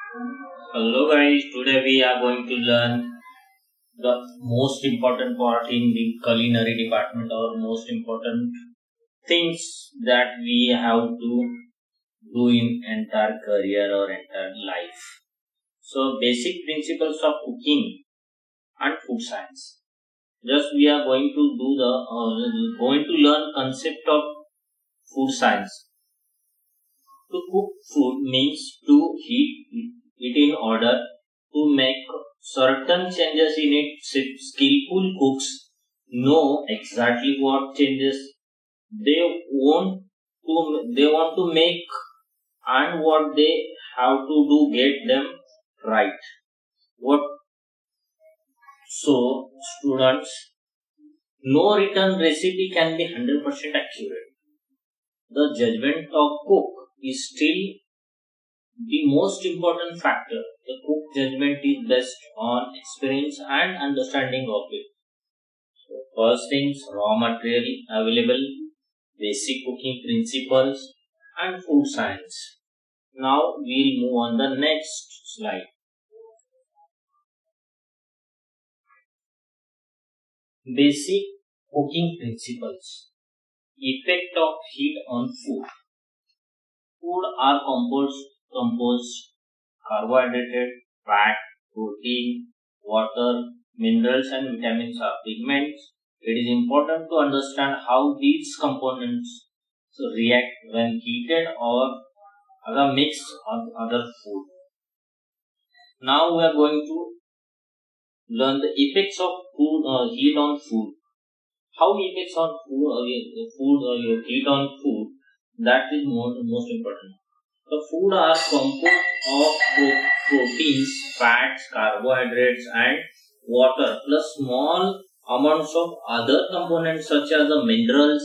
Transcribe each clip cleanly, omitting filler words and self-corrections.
Hello guys, today we are going to learn the most important part in the culinary department or most important things that we have to do in entire career or entire life. So basic principles of cooking and food science. Just we are going to do the going to learn concept of food science. To cook food means to heat it in order to make certain changes in it. Skillful cooks know exactly what changes they want they want to make and what they have to do get them right. What so students, no written recipe can be 100% accurate. The judgment of cook is still the most important factor. The cook judgment is based on experience and understanding of it. So first things, raw material available, basic cooking principles, and food science. Now we'll move on the next slide. Basic cooking principles. Effect of heat on food. Food are composed carbohydrate, fat, protein, water, minerals and vitamins are pigments. It is important to understand how these components react when heated or other mixed on other food. Now we are going to learn the effects of heat on food. How effects on heat on food, that is most important. The food are composed of proteins, fats, carbohydrates, and water, plus small amounts of other components such as the minerals,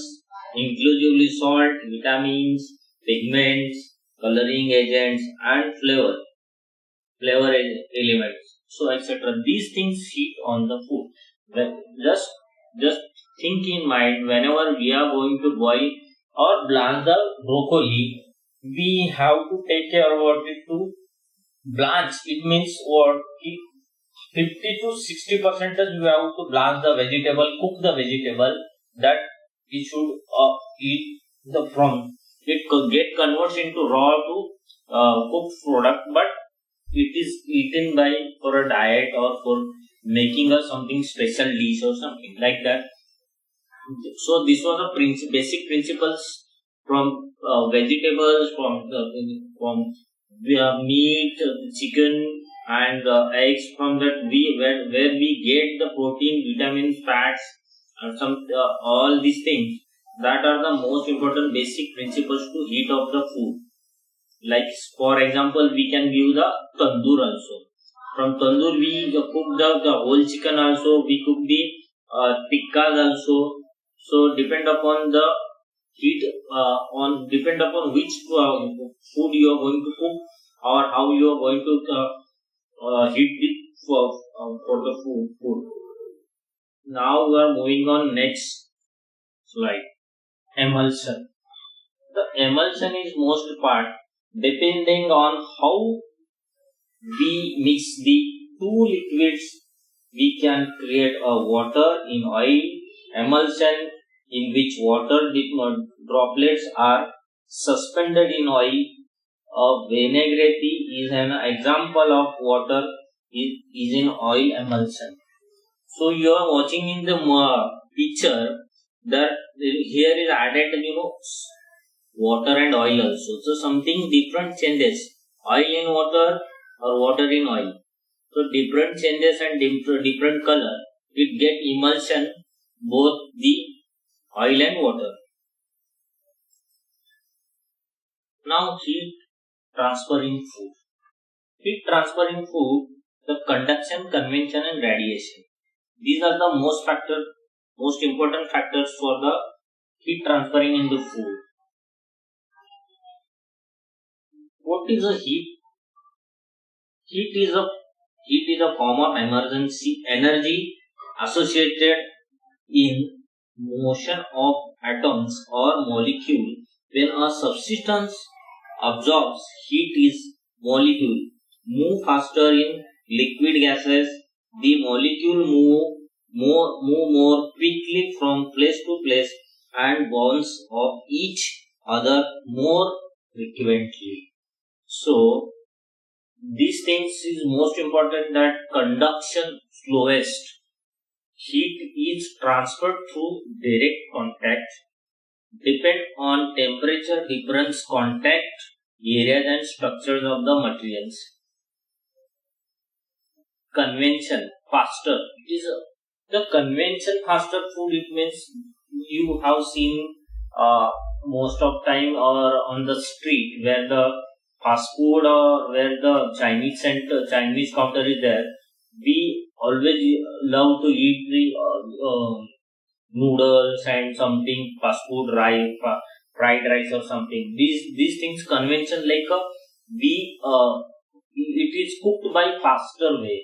inclusively salt, vitamins, pigments, coloring agents, and flavor elements. So etc. These things heat on the food. Just think in mind whenever we are going to boil or blanch the broccoli, we have to take care about it to blanch. It means what? 50 to 60% you have to blanch the vegetable, cook the vegetable, that it should eat the from it get converts into raw to cooked product, but it is eaten by for a diet or for making a something special dish or something like that. So this was a basic principles from vegetables, from meat, chicken, and eggs. From that where we get the protein, vitamins, fats, and some all these things. That are the most important basic principles to heat of the food. Like for example, we can give the tandoor also. From tandoor we cook the whole chicken also. We cook the tikkas also. So depend upon the heat depend upon which food you are going to cook or how you are going to heat it for the food. Now we are moving on next slide. Emulsion. The emulsion is most part depending on how we mix the two liquids. We can create a water in oil emulsion in which water droplets are suspended in oil. A vinaigrette is an example of water is in oil emulsion. So you are watching in the picture that here is added water and oil also. So something different changes. Oil in water or water in oil. So different changes and different color. It get emulsion both the oil and water. Now heat transfer in food. Heat transfer in food, the conduction, convection and radiation. These are the most important factors for the heat transferring in the food. What is a heat? Heat is a form of emergency energy associated in motion of atoms or molecule. When a substance absorbs heat is molecule, move faster in liquid gases. The molecule move more quickly from place to place and bounce off each other more frequently. So these things is most important, that conduction slowest. Heat is transferred through direct contact, depend on temperature difference, contact areas and structures of the materials. Convention faster. It is the convention faster food. It means you have seen most of time or on the street where the fast food or where the Chinese counter is there. We always love to eat the noodles and something fast food, rice, fried rice or something. These things convention like we it is cooked by faster way.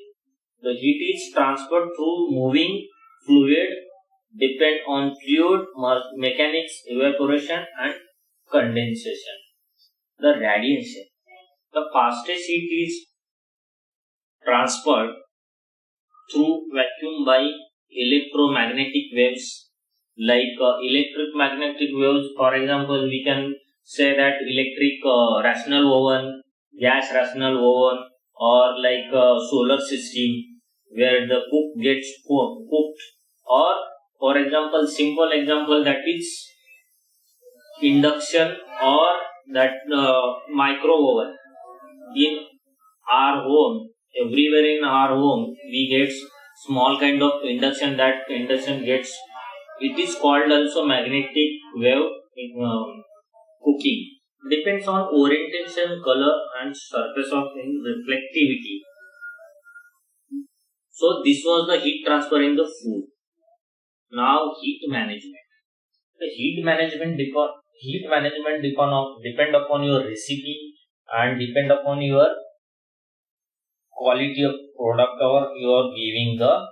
The heat is transferred through moving fluid, depend on fluid mechanics, evaporation and condensation. The radiation. The fastest heat is transferred through vacuum by electromagnetic waves, like electric magnetic waves. For example, we can say that electric rational oven, gas rational oven, or like solar system where the cook gets cooked, or for example, simple example, that is induction or that micro oven. In our home, everywhere in our home, we get small kind of induction. That induction gets, it is called also magnetic wave in cooking. Depends on orientation, color and surface of reflectivity. So this was the heat transfer in the food. Now heat management. The heat management depend upon your recipe and depend upon your quality of product or you are giving the.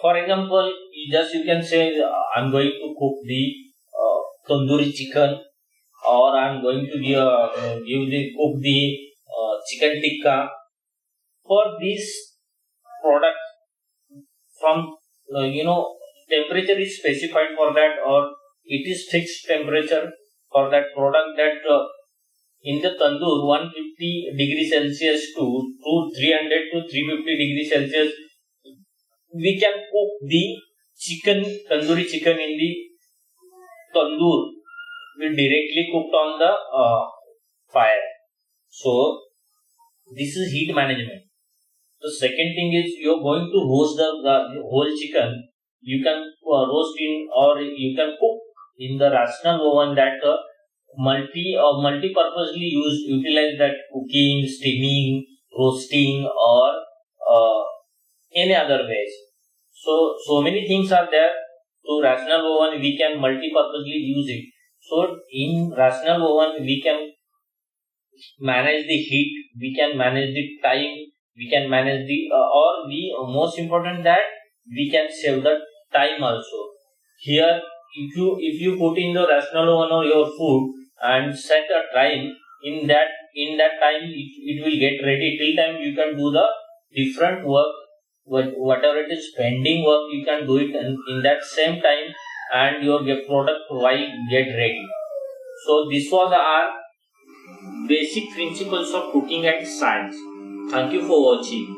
For example, you can say I'm going to cook the tandoori chicken, or I'm going to cook the chicken tikka. For this product, from temperature is specified for that, or it is fixed temperature for that product, that in the tandoor 150 degrees Celsius to 300 to 350 degrees Celsius we can cook the tandoori chicken in the tandoor, will directly cooked on the fire. So this is heat management. The second thing is you are going to roast the whole chicken. You can roast in, or you can cook in the rational oven, that multi-purposely utilize that cooking, steaming, roasting, or any other ways. So many things are there. So rational oven we can multi-purposely use it. So in rational oven we can manage the heat, we can manage the time, we can manage the most important that we can save the time also. Here if you put in the rational oven or your food and set a time, in that time it will get ready. Till time you can do the different work, whatever it is pending work, you can do it in that same time, and your product will get ready. So this was our basic principles of cooking and science. Thank you for watching.